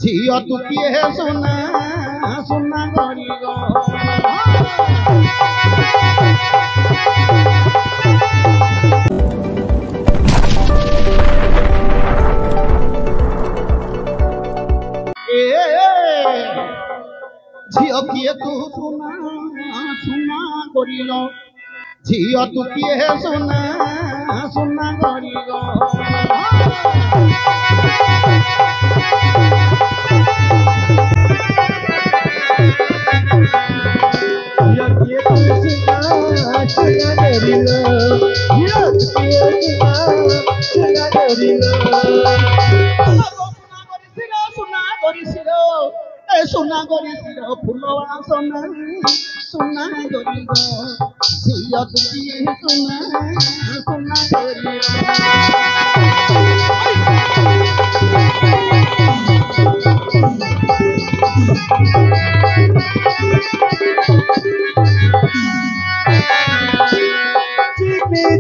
झियो तू किए सुना सुना गरी गो झियो किए तू सुना सुना गरी गो झियो तू किए सुना सुना गरी गो सुना गोरी सिरो फुलवा सोना सुना गोरी गो झियो तू किए सुना सुना गोरी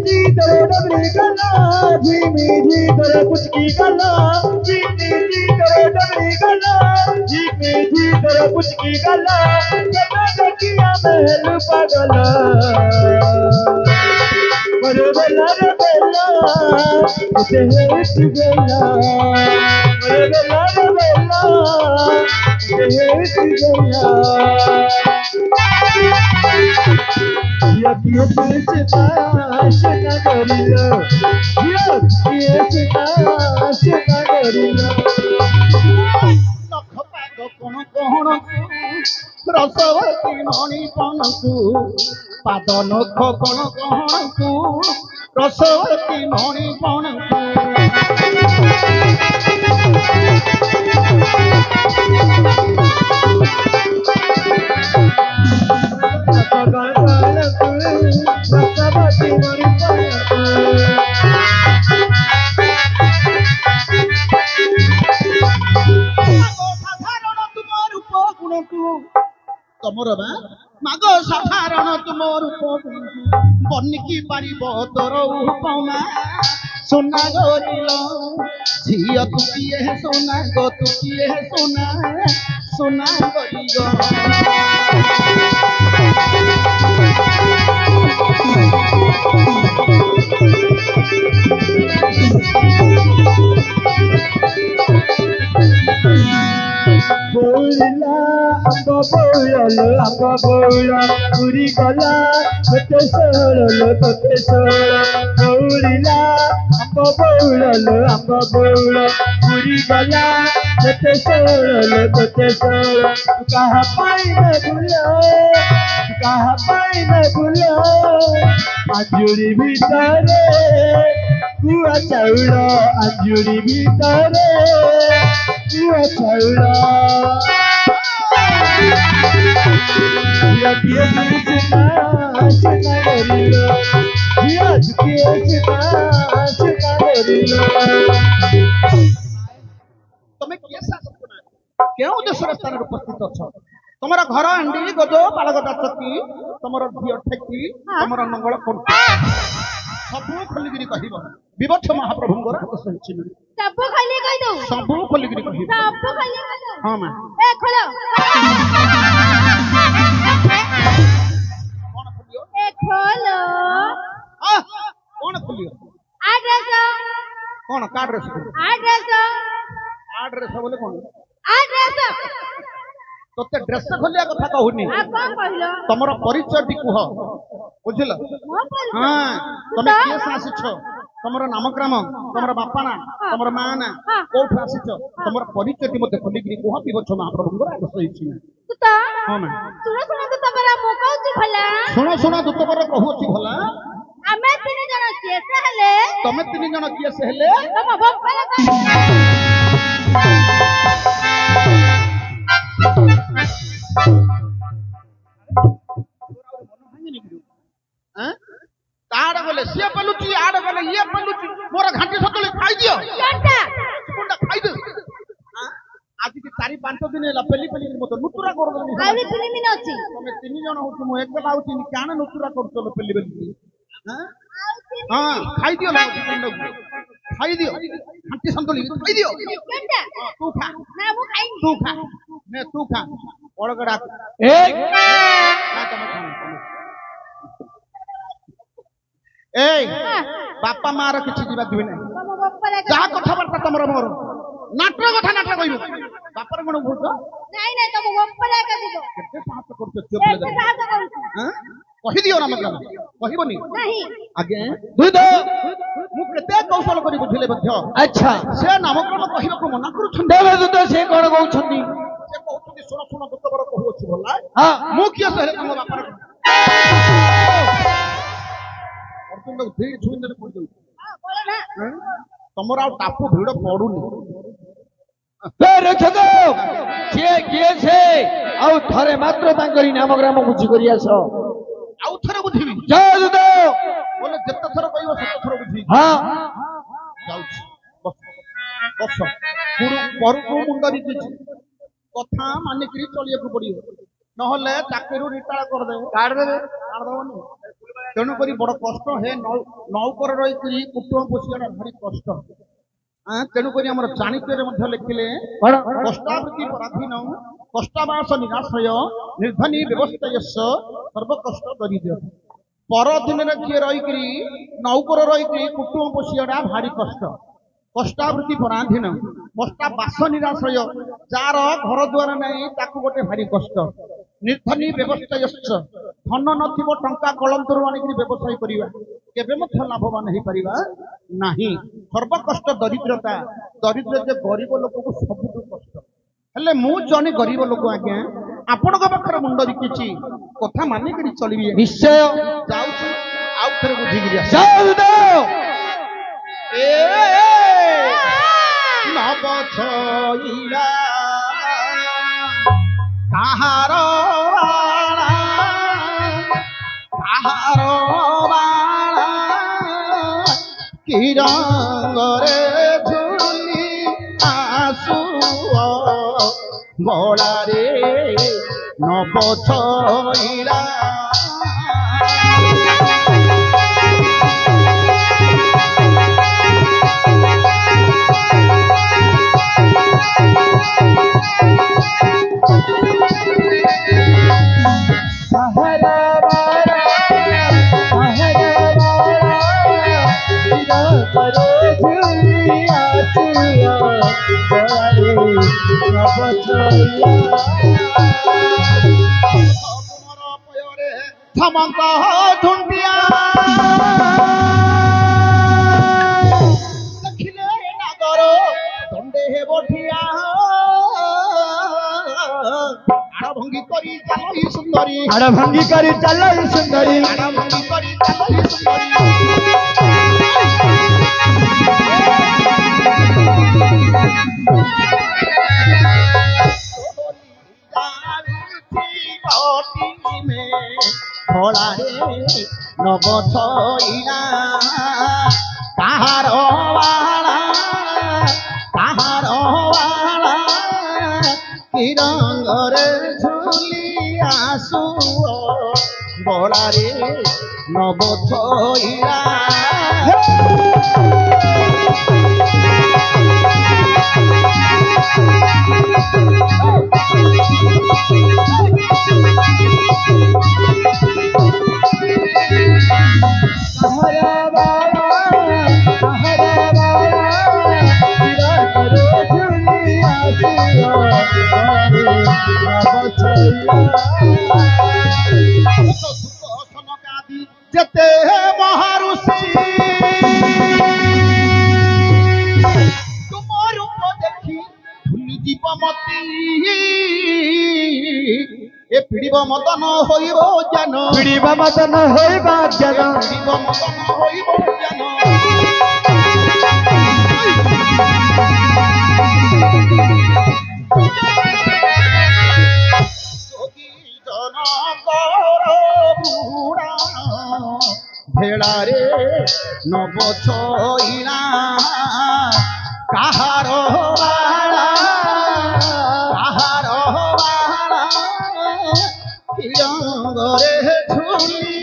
जी तेरे डबरी गला जी तेरे कुछ की गला जी तेरे डबरी गला जी तेरे कुछ की गला किया महल पगला मरे बेला रे बेला तुझे हेट गला मरे बेला रे बेला तुझे हेट गला या किए सुना सुना करिलो या किए सुना सुना करिलो लख पाग कोण कोण रसवती मणि पणकु पाद नख कोण कोणकु रसवती मणि पणकु तमर माग साधारण तुम रूप बनिकी पारिब तोर उपमा सोना गोरिल झियो तू किए सोना गो तू किए सोना सोना गोरी गो बोला अम्ब बोला पूरी गला तोते सोलो बोला अम्ब बोला पूरी गला तोते सोलो कहाँ पाई में बुलो अंजुरी भीतरे कुआ चाउल अंजुरी भीतरे कुआ चाउल या किए सुना सुना करिलो या किए सुना सुना करिलो तमे किए शासक ना केउ देशर स्थान उपस्थित अछ तमरा घर अंडी गदो पालगदा चकी तमरा धियो ठेकी तमरा मंगल कोंटी सबु खोलिगिरी कहिबो विवक्ष महाप्रभुंगर आदेश अछि सबु खाली कहि दो सबु खोलिगिरी कहिबो सबु खाली कहि दो हां मां ए खोलो कोन खोलियो ए खोलो आ कोन खोलियो एड्रेस कोन कार्ड रेस एड्रेस बोले कोन एड्रेस तोते ड्रेस खोलिया कथा कहूनी आ कोन कहलो तमर परिचय टी कुह बुझिल मो परिचय हां तमे किए आसीछ तमर नामक्रम तमर बापा ना तमर मां ना कोठ आसीछ तमर परिचय टी मते खोलिगिरी कुह विवक्ष महाप्रभुंगर आदेश अछि तो हां मां सुनो तो तबरा मो कहउची भला सुनो दुत पर कहउची भला आमे तीन जण केस हेले तमे तीन जण केस हेले तम बप्पा ताड़ गले सी पलुची आड़ गले ये पलुची मोर घाटी सतले खाई दियो कोंडा खाई दे आज की 4-5 दिन ହେଲା पेली मत नुतुरा कर दनी आउली 3 दिन अछि तमे 3 जण होछु मो एकला होछि नि काने नुतुरा करछलो पेली हां हां खाई दियो ना कोंडा खाई दियो ଖାଣ୍ଟି ସନ୍ତୁଳି ଖାଇଦିଅ କେମଟା ତୁ ଖା ନା ମୁଁ ଖାଇନି ତୁ ଖା ନେ ତୁ ଖା ବଡ଼ଗଡ଼ା ଏ ଏଇ ବାପା ମାର କିଛି ଯିବା ଦିବି ନାହିଁ ତମ ବାପାର ଯାହା କଥାବାର୍ତ୍ତା ତମର ମୋର ନାଟକ କଥା ନାଟକ କହିବୁ ବାପାର କଣ ଭୁଲ ନାଇଁ ନାଇଁ ତମ ବାପାର ଏକା ଯିବ କେତେ ସାହସ କରୁଛ ଝିଅ ପିଲା କେତେ ସାହାଯ୍ୟ କରୁଛୁ କହିଦିଅ ରାମଗ୍ରାମ କହିବନି ନାହିଁ ଆଜ୍ଞା ଦୁଧ ମୁଁ କେତେ କୌଶଳ କରି ବୁଝିଲେ ମଧ୍ୟ ଆଚ୍ଛା ସେ ନାମକ୍ରମ କହିବାକୁ ମନା କରୁଛନ୍ତି ଦେବେ ଦୁଧ ସେ କଣ କହୁଛନ୍ତି ସେ କହୁଛନ୍ତି ଶୁଣ ଶୁଣ ଦୋତବର କହୁଅଛି ଭଲ ହଁ ମୁଁ କିଏ ସେ ହେଲେ ତମ ବାପାର ଅର୍ଜୁନ ଧୀରେ ଛୁଇଁଦେଲେ ପଡ଼ିଯାଉଛି ବୋଲ ନା ତମର ଆଉ ଟାପୁ ଭିଡ଼ ପଡୁନି ରକ୍ଷକ ସିଏ କିଏ ସେ ଆଉ ଥରେ ମାତ୍ର ତାଙ୍କରି ନାମଗ୍ରାମ ବୁଝି କରି ଆସ ଆଉ ଥରେ ବୁଝିବି ଜୟ ଦୁଧ ବୋଲେ ଯେତେ ଥର କହିବ ସେତେ ଥର ବୁଝିବି ହଁ ଯାଉଛି ବସ ବସ ପରକୁ ମୁଣ୍ଡ ବିକିଛି କଥା ମାନିକିରି ଚଳିବାକୁ ପଡିବ ନହେଲେ ଚାକିରିରୁ ରିଟାୟାର କରିଦେବେ କାଢିଦେବନି ତେଣୁକରି ବଡ କଷ୍ଟ ହେ ନୌକର ରହିକିରି କୁଟୁମ୍ବ ପୋଷିବାଟା ଭାରି କଷ୍ଟ ତେଣୁକରି ଆମର ଚାଣିକ୍ୟରେ ମଧ୍ୟ ଲେଖିଲେ କଷ୍ଟାବୃତ୍ତି ପରାଧୀନ କଷ୍ଟାବାସ ନିରାଶ୍ରୟ ନିର୍ଧନୀ ବ୍ୟବସ୍ଥାୟସ୍ୟ ସର୍ବକଷ୍ଟ ଦରିଦ୍ର ପରଦିନରେ ଯିଏ ରହିକିରି ନୌକର ରହିକିରି କୁଟୁମ୍ବ ପୋଷିବାଟା ଭାରି କଷ୍ଟ କଷ୍ଟାବୃତ୍ତି ପରାଧୀନ କଷ୍ଟାବାସ ନିରାଶ୍ରୟ ଯାହାର ଘର ଦ୍ୱାର ନାହିଁ ତାକୁ ଗୋଟେ ଭାରି କଷ୍ଟ ନିର୍ଧନୀ ବ୍ୟବସ୍ଥାୟସ୍ୟ ଧନ ନଥିବ ଟଙ୍କା କଳନ୍ତରୁ ଆଣିକିରି ବ୍ୟବସାୟ କରିବା କେବେ ମଧ୍ୟ ଲାଭବାନ ହେଇପାରିବା ନାହିଁ ସର୍ବକଷ୍ଟ ଦରିଦ୍ରତା ଦରିଦ୍ର ଯେ ଗରିବ ଲୋକକୁ ସବୁଠୁ କଷ୍ଟ ହେଲେ ମୁଁ ଜଣେ ଗରିବ ଲୋକ ଆଜ୍ଞା ଆପଣଙ୍କ ପାଖରେ ମୁଣ୍ଡ ବିକିଛି କଥା ମାନିକିରି ଚଳିବି ନିଶ୍ଚୟ ଯାଉଛି ଆଉ ଥରେ ବୁଝିକିରି ଆସ ଜୟ ଦୁଧ ନବଛଇଲା କାହାର କି ରଙ୍ଗରେ ଝୁଲି ଆସୁଅ ଗଳାରେ ନବଛଇଲା ଧମକ ଝୁଣ୍ଡିଆ ଦେଖିଲେ ନାଗର ଦଣ୍ଡେ ବଢିଆ ଆଡ଼ ଭଙ୍ଗି କରି ଚାଲଇ ସୁନ୍ଦରୀ ଆଡ଼ ଭଙ୍ଗି କରି ଚାଲଇ ସୁନ୍ଦରୀ ଆଡ଼ ଭଙ୍ଗି କରି ଚାଲଇ ସୁନ୍ଦରୀ ଖଳାରେ ନବଛଇଲା କାହାର ବାଳା କି ରଙ୍ଗରେ ଝୁଲି ଆସୁଅ ଗଳାରେ ନବଛଇଲା যেতে মহারুষি তোমার রূপ দেখি ভুলি জীব মতি এ পিড়িব মদন হইব জ্ঞান পিড়িব মদন হইব জ্ঞান পিড়িব মদন হইব জ্ঞান ভেড়ারে নবছইলা কাহার কি রঙরে ঝুলি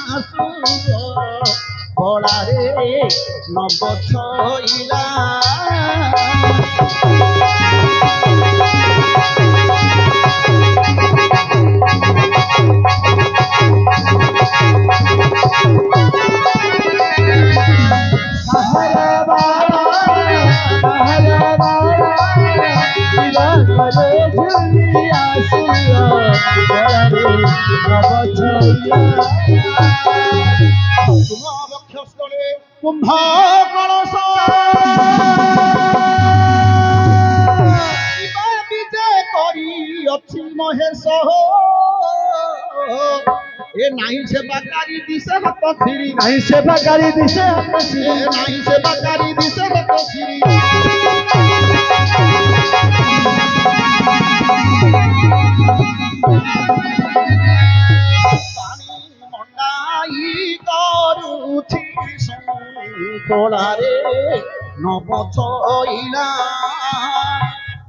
আসুব গলারে ନବ ଛଇଲା কুম্ভ কলস বিজে করি অছি মহেশ এ নাই সেবাকারী দিশে হত শ্রী नहीं सेवाकारी दिशे हम এ নাই সেবাকারী দিশে হত শ্রী পানি মন্ডাই করুছি শঙ্কলারে নব ছইলা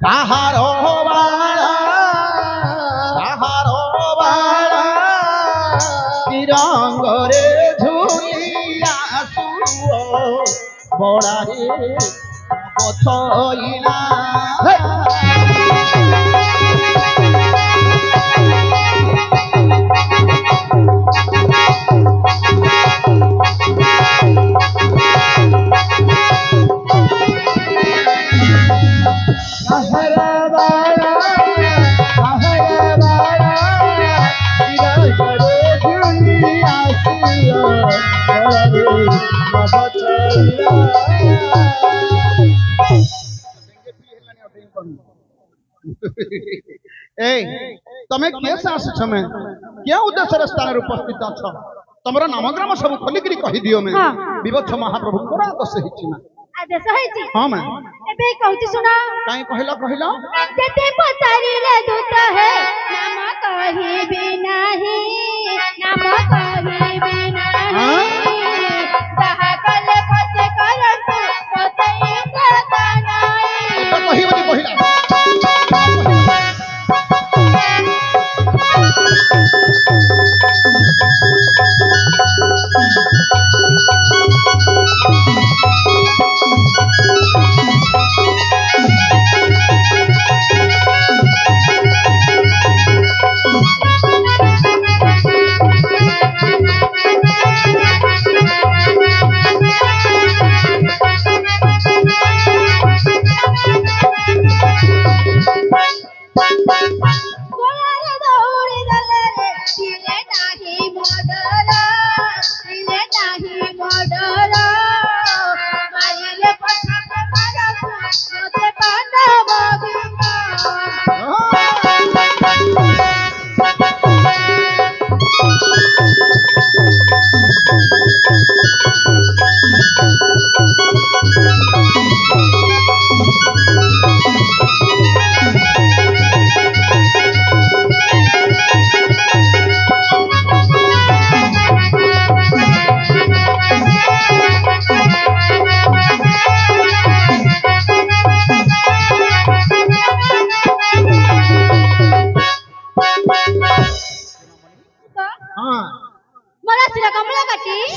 কাহার বাড়া তিরঙ্গরে ঝুলিয়া বড়ারে নব ছইলা तमे कैसे आसछ में क्या उद्देश्य स्थान उपस्थित अछ तमरा नामग्राम सब खोलिकरी कहि दियो में विवक्ष महाप्रभु कोरा दस हिछि ना आदेश होइछि हां मैं एबे कहूछि सुना काई कहिला जते पचारिले दूत है नाम कहिबे नाही नाम कहिबे नाही ताहा कले पचे करंतु पतई करता नाही तो कहिबनी कहिला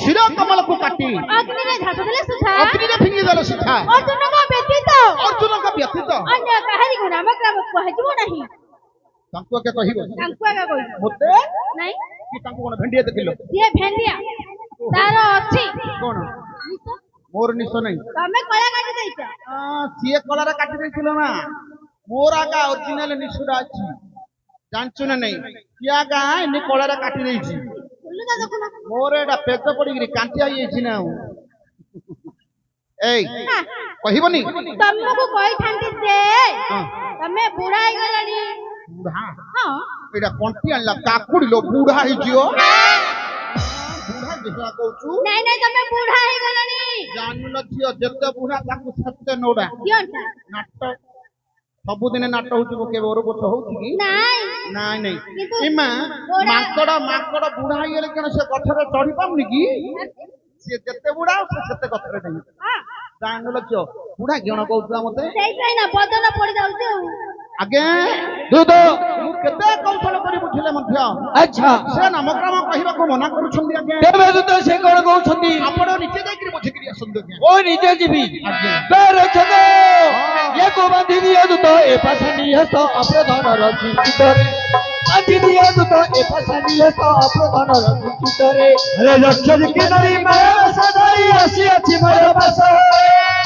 शिरा कमल को काटी अग्नि रे झास देले सुधा अग्नि रे फिंगी देले सुधा अर्जुन का व्यतीत अन्य काहरी को नाम ग्राम कहजिबो नाही तांको के कहिबो तांको का कहि मते नाही कि तांको कोन भेंडिया देखिलो ये भेंडिया तार अछि कोन मोर निसो नहीं तमे कला काटी दैछ सिए कला रे काटी दैथिलो ना मोर आगा ओरिजिनल निसुरा अछि जानछु ना नहीं किया गा इने कला रे काटी दैछि मोर एटा पेट पड़ी कांटी आई ना कहबनी तुमको कहि थांती जे तमे बुढ़ा हो गलानी बुढ़ा हां एटा कंटी आनला काकुड़ी लो बुढ़ा ही जियो बुढ़ा देखला कहू नहीं नहीं तमे बुढ़ा हो गलानी जानू न जियो जते बुढ़ा ताकू सत्य नोडा क्योंटा नाटक सब दिन नाटक होउछ के ओरो बोछ होउछ की नहीं नहीं इमा माकड़ बुढ़ा ही गेले केन से गठरे चढ़ी पाउनी की से जते बुढ़ा से सेते गठरे नहीं जान लक्ष्य बुढ़ा केन कहउछला मते सेई ना बदन पड़ी जाउछ आगे दूध मु केते कौशल करी बुझिले मध्य अच्छा से नामक्रम कहिबा को मना करूछंदी आगे देवे दूत से कोन कहउछंदी आपण निचे जाई बुझिकरी ଯିବି ଆସନ୍ତୁ ଆଜ୍ଞା। ଓ ନିଜେ ଯିବି ଆଜ୍ଞା। ରକ୍ଷକ ୟାକୁ ବାନ୍ଧି ଦିଅନ୍ତୁ ତ ଏ ପାଷାଣୀ ହସ୍ତ ଅପ୍ରଧାନର ଚିତ୍ତରେ ବାନ୍ଧି ଦିଅନ୍ତୁ ତ ଏ ପାଷାଣୀ ହସ୍ତ ଅପ୍ରଧାନର ଚିତ୍ତରେ रे रक्षक की नरी माया सदाई आसी अछि मोर पास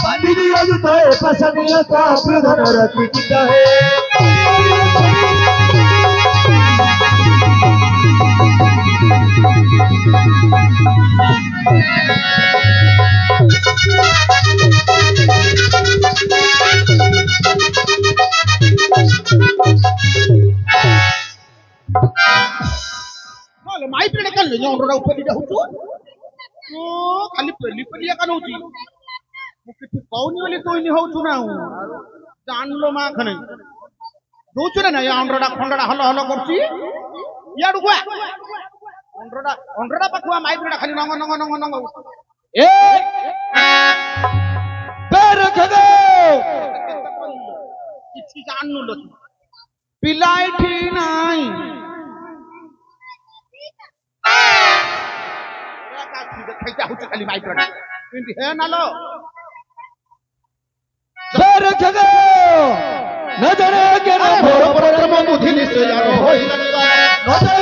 बांधी दियो तो ए पासनिय का प्रधान रखी चित है ମାଇ ପିଲା କାଲି ଅଣ୍ଡଟା ଉପରେ ହଉଛୁ ଖାଲି ପେଲି ପେଲି ଏକା ନଉଛି ମୁଁ କିଛି କହୁନି ବୋଲି ତୁଇନି ହଉଛୁ ନା ଜାଣିଲ ମା ଖନେ ଦଉଛୁ ନା ନାଇଁ ଅଣ୍ଡଟା ଖଣ୍ଡଟା ହଲ ହଲ କରୁଛି ଇଆଡୁ କୁଆ ଅଣ୍ଡଟା ପାଖୁଆ ମାଇ ପିଲା ଖାଲି ନଙ୍ଗ ନଙ୍ଗ ନଙ୍ଗ ନଙ୍ଗ ଏ ରକ୍ଷକ କିଛି ଜାଣିନୁ ଲୋ ପିଲା ଏଠି ନାଇଁ ଖାଲି ମାଇ ପିଲା କିନ୍ତୁ ହେ ନାଲୋ ରକ୍ଷକ न जाने के न ঘোর পরাক্রম বুদ্ধি নিশ্চয়ান হইলানিবা নজর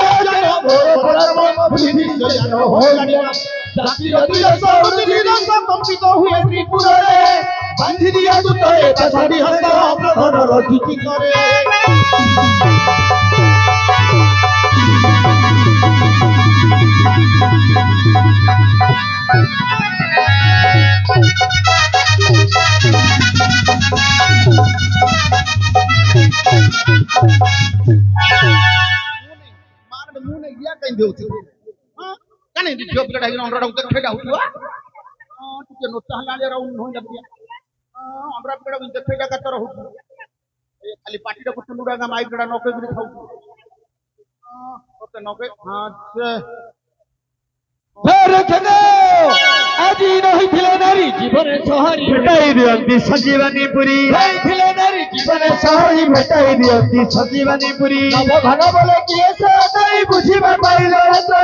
ঘোর পরাক্রম বুদ্ধি নিশ্চয়ান হইলানিবা জাতি জাতি সৌরতি নিরস কম্পিত হুয়ে ত্রিপুরে বাঁধি দিয়া দুত এ পাছাড়ি হস্ত প্রধান রক্ষিতি করে ମୁନେ ଇୟା କାଇଁ ଦେଉଛୁ କାନେ ଝିଅ ପିଲାଟା ହେଇକି ଅଣ୍ଡଟା ଦେଖେଇଟା ହଉଥିବ ଟିକେ ନୋଚା ହେଲା ରାଉଣ୍ଡ ହୋଇଲା ଅଣ୍ଡା ପିଲାଟା ଦେଖେଇଟା କେତେ ରହୁଛୁ ଖାଲି ପାଟିଟାକୁ ଚୁଣ୍ଡୁଡା ମାଇକ ପିଲାଟା ନକେଇକିରି ଖାଉଛୁ ତତେ ନକେ ରକ୍ଷକ ଆଜି ରହିଥିଲେ ନାରୀ ଜୀବନ ସହାରୀ भेटाई दियंती संजीवनी पुरी ରହିଥିଲେ ନାରୀ ଜୀବନ सहारी भेटाई दियंती संजीवनी पुरी ନବ ଘନ ବୋଲେ କିଏ ସେ नहीं बुझिबा पाइलो तो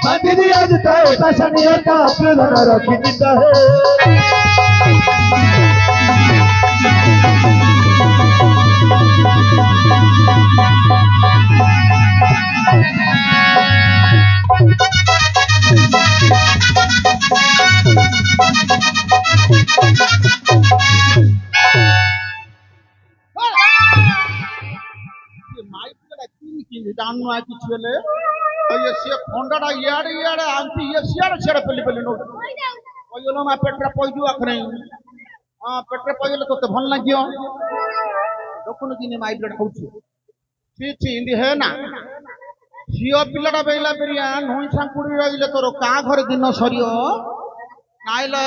बांधी दियो तो ए पासनिय का प्रधान रखी चित है ଜାଣୁ କିଛି ହେଲେ ସିଏ ଖଣ୍ଡାଟା ଇଆଡେ ଇଆଡେ ଆନ୍ତି ଇଏ ସିଆଡେ ସିଆଡେ ପେଲି ପେଲି ନଉ କହିଲ ମା ପେଟରେ ପଇଯିବ ଆଖ ନାହିଁ ପେଟରେ ପଇଗଲେ ତୋତେ ଭଲ ଲାଗିବ ଦେଖୁନୁ କିନି ମାଇ ପିଲାଟା ଖାଉଛି ଇନ୍ତି ହେ ନା ଝିଅ ପିଲାଟା ବେଇଲା ବେରିଆ ନଈ ସାଙ୍କୁଡି ରହିଲେ ତୋର କାଁ ଘରେ ଦିନ ସରିବ ନାଇଲେ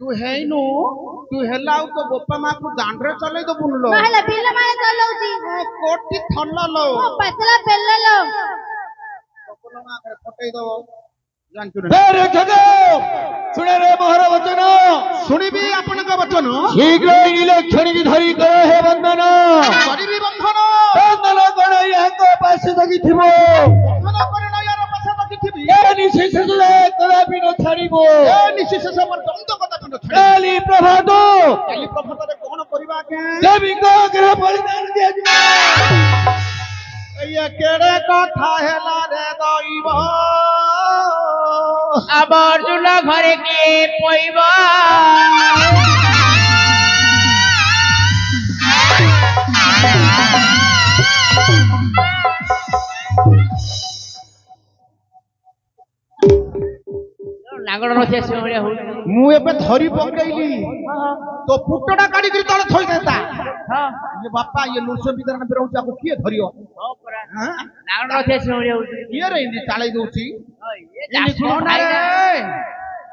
ତୁ ହେଇନୁ ତୁ ହେଲା ଆଉ ତୋ ବୋପା ମାକୁ ଦାଣ୍ଡରେ ଚଲେଇ ଦବୁନୁ ଲୋ ହେଲା ପିଲାମାନେ ଚଲଉଛି କୋଟି ଥଲ ଲୋ ପତଲା ପେଲଲୋ ଫଟେଇ ଦବ ଜାଣିଛୁ ରକ୍ଷକ ଶୁଣେ ରେ ମୋହର ବଚନ ଶୁଣିବି ଆପଣଙ୍କ ବଚନ ଶୀଘ୍ର ଇଲେକ୍ସଣିକି ଧରି କର ହେ ବନ୍ଦନ କରିବି ବନ୍ଧନ ବନ୍ଦନ କଣ ୟାଙ୍କ ପାଶେ ଜଗିଥିବ ବନ୍ଧନ କରି ନୟାର ପାଶେ ରଖିଥିବି ଏ ନିଶେଷ କଦାପି ନ ଛାଡ଼ିବ ଏ ନିଶେଷ ପର୍ଯ୍ୟନ୍ତ କଦାପି ନ ଛାଡ଼ିବି କାଲି ପ୍ରଭାତ କାଲି ପ୍ରଭାତରେ କଣ କରିବା ଆଜ୍ଞା ଦେବୀଙ୍କ ଗ୍ରହ ପରିଧାନ ଦିଆଯିବ ଇଏ କେଡେ କଥା ହେଲା ରେ ଦଇବ আবর্জুন ঘরে গিয়ে পইব ନାଗଡ଼ ରସିଆ ସିଂହଳିଆ ହଉଛି ମୁଁ ଏବେ ଧରି ପକେଇଲି ତୋ ପୁଟଟା କାଢିକିରି ତଳେ ଥୋଇ ଦେତା ଇଏ ବାପା ଇଏ ନୃଷ ବିତରଣ ରହୁଛି ଆକୁ କିଏ ଧରିବ ନାଗଡ଼ ରସିଆ ସିଂହଳିଆ ହଉଛି କିଏ ରେ ଏମିତି ଚାଳେଇ ଦଉଛି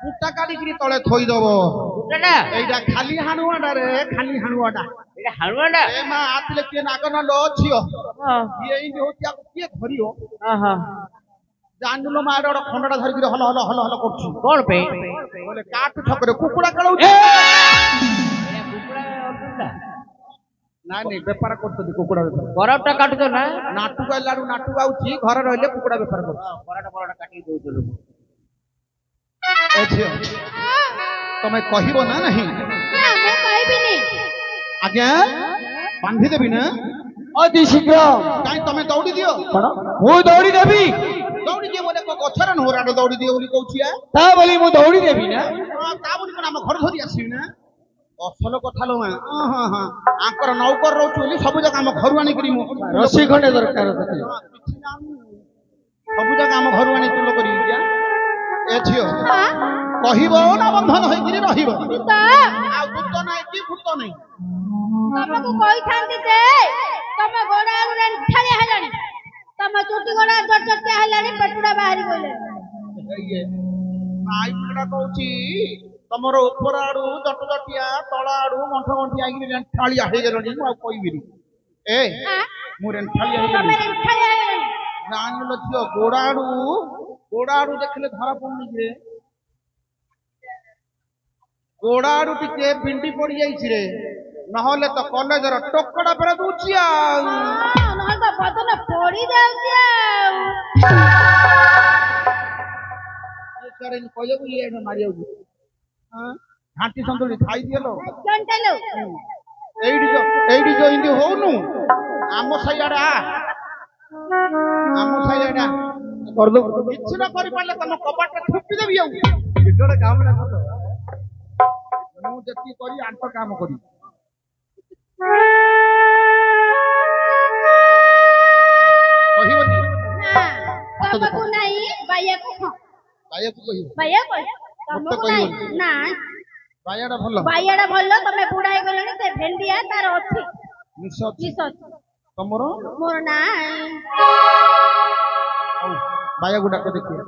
ପୁଟା କାଢିକିରି ତଳେ ଥୋଇଦବ ଏଇଟା ଖାଲି ହାଣୁଆଟା ରେ ଖାଲି ହାଣୁଆଟା এটা হারুয়াটা ଏ ମା ଆସିଲେ କିଏ ନାଗ ନ ଲୋ ଝିଅ ଇଏ ଏମିତି ହଉଛି ଆକୁ କିଏ ଧରିବ ଜାଣିଲୁ ମା ଏଟା ଗୋଟେ ଖଣ୍ଡଟା ଧରିକିରି ହଲ ହଲ ହଲ ହଲ କରୁଛି কোন পে ବୋଲେ କାଠ ଛକରେ କୁକୁଡ଼ା କାଳଉଛି ନାଇଁ ନାଇଁ ବେପାର କରୁଛନ୍ତି କୁକୁଡ଼ା ବେପାର বরফটা কাটুছ না ନାଟୁକୁ ଆଇଲା ବେଳକୁ ନାଟୁକୁ ଆଉଛି ଘରେ ରହିଲେ କୁକୁଡ଼ା ବେପାର କରୁଛି বড়টা বড়টা কাটিয়ে দଉছ লোক ଏ ଝିଅ ତମେ କହିବ ନା ନାହିଁ? ନା ମୁଁ କହିବିନି। ଆଜ୍ଞା ବାନ୍ଧି ଦେବି ନା? ଅତି ଶୀଘ୍ର କାହିଁ ତମେ ଦୌଡ଼ି ଦିଅ। କଣ ମୁଁ ଦୌଡ଼ି ଦେବି? ଦୌଡ଼ି ଦିଅ ବୋଲେ ଗଛର ନୋରାଡ ଦୌଡ଼ି ଦିଅ ବୋଲି କହୁଛି। ତା ବୋଲି ମୁଁ ଦୌଡ଼ି ଦେବି ନା? ତା ବୋଲି କଣ ଆମ ଘର ଧରି ଆସିବି ନା? ଅସଲ କଥା लो ମା। ହଁ ହଁ ଆଙ୍କର ନୌକର ରହୁଛୁ ବୋଲି ସବୁ ଯାକ ଆମ ଘରୁ ଆଣିକିରି ମୁଁ ରସି ଖଣ୍ଡେ ଦରକାର ତତେ। କିଛି ଜାଣୁନି। ସବୁ ଯାକ ଆମ ଘରୁ ଆଣି ତୁଲ କରିବି ଯା। ଏ ଝିଅ କହିବ ନା ବନ୍ଧନ ହେଇକିରି ରହିବ? ତ ଆଉ ଭୂତ ନାହିଁ କି ଭୂତ ନାହିଁ। ତମକୁ କହିଥାନ୍ତି ଯେ ତମ ଗୋଡ ଆଗୁରେ ଠାଳିଆ ହେଲାଣି, ତମ ଚୁଟି ଗୋଡ ଚଟଚଟିଆ ହେଲାଣି, ପେଟୁଡା ବାହାରି ଗଲାଣି। ନାଇଁ ପିଲା କହୁଛି ତମର ଉପର ଆଡୁ ଜଟଜଟିଆ ତଳ ଆଡୁ ଗଣ୍ଠ ଗଣ୍ଠି ଆଇକିରି ରେଣ୍ଠାଳିଆ ହେଇଗଲଣି। ମୁଁ ଆଉ କହିବିନି। ମୁଁ ରେଣ୍ଠାଳିଆ ତମେ ହେଇଗଲି। ଠାଳିଆ ହେଲାଣି। ଜାଣିଲ ଝିଅ ଗୋଡ ଆଡୁ ଦେଖିଲେ ଧରା ପଡୁନି ଯେ ଗୋଡ ଆଡୁ ଟିକେ ବିଣ୍ଡି ପଡି ଯାଇଛି ରେ, ନହେଲେ ତ କଲେଜର ଟୋକଡା ପେରା ଦଉଛି ଆଉ। ନହେଲେ ତ ବଦନ ପଡି ଯାଉଛି ଆଉ। କହିବାକୁ ଇଏ ମାରିବାକୁ ଘାଣ୍ଟି ସନ୍ତୁଳି ଖାଇଦିଅଲ। ଜଣ୍ଟାଲୁ ଏଇଠି ଯୋଉ ଏମିତି ହଉନୁ ଆମ ସାଇଆଡେ ଆମ ସାଇଆଡେ କିଛି ନ କରିପାରିଲେ ତମ କବାଟରେ ଠୁପି ଦେବି। ଆଉ ମୁଁ ଯେତିକି କରି ଆଣ୍ଟ କାମ କରିବି। କହିବନି ତମକୁ ନାହିଁ ବାଇୟାକୁ ବାଇୟାକୁ କହିବ। ବାଇୟା କହିବ ମତେ ତମକୁ ନାହିଁ କହିବନି। ନା ବାଇୟାଟା ଭଲ ବାଇୟାଟା ଭଲ। ତମେ ବୁଢା ହେଇଗଲଣି, ସେ ଭେଣ୍ଡିଆ ତାର ଅଛି ନିଶ ଅଛି। ନିଶ ଅଛି। ତମର ମୋର ନାହିଁ। ବାଇୟାକୁ ଡାକ ଦେଖିବା।